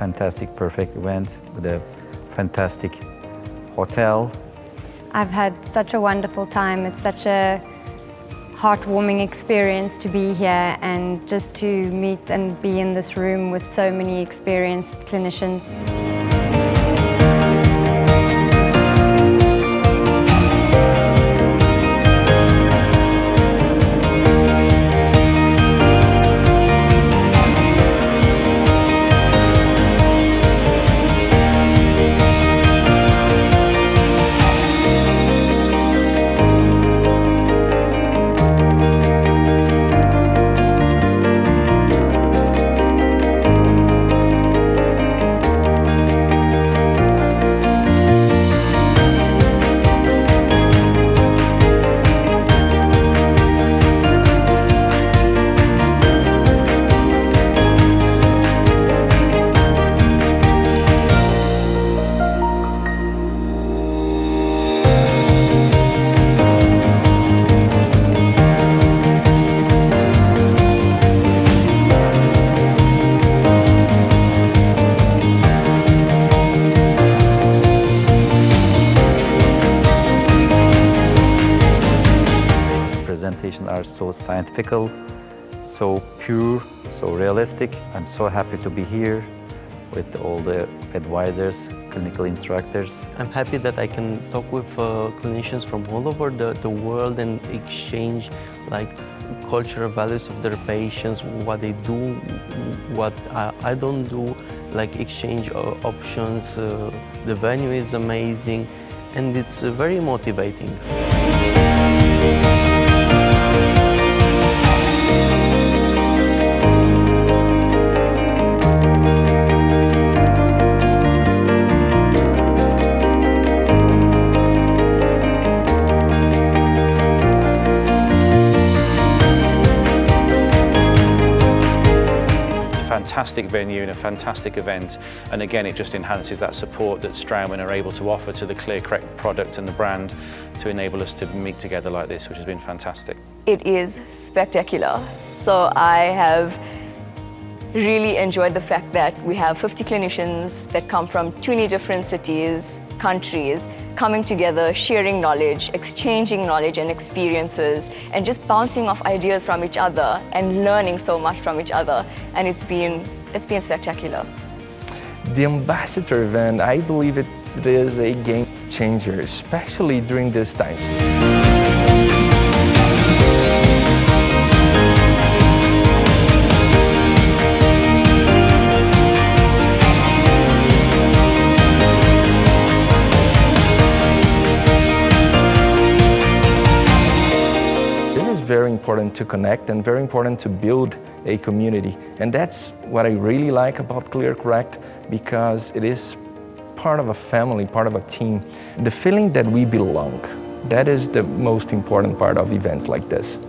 fantastic, perfect event with a fantastic hotel. I've had such a wonderful time. It's such a heartwarming experience to be here and just to meet and be in this room with so many experienced clinicians. Presentations are so scientific, so pure, so realistic. I'm so happy to be here with all the advisors, clinical instructors. I'm happy that I can talk with clinicians from all over the world and exchange cultural values of their patients, what they do, what I don't do, exchange options. The venue is amazing and it's very motivating. Fantastic venue and a fantastic event, and again it just enhances that support that Straumann are able to offer to the ClearCorrect product and the brand to enable us to meet together like this, which has been fantastic. It is spectacular. So I have really enjoyed the fact that we have 50 clinicians that come from 20 different cities, countries, coming together, sharing knowledge, exchanging knowledge and experiences, and just bouncing off ideas from each other and learning so much from each other. And it's been spectacular. The Ambassador event, I believe it is a game changer, especially during these times. Very important to connect and very important to build a community. And that's what I really like about ClearCorrect, because it is part of a family, part of a team. The feeling that we belong, that is the most important part of events like this.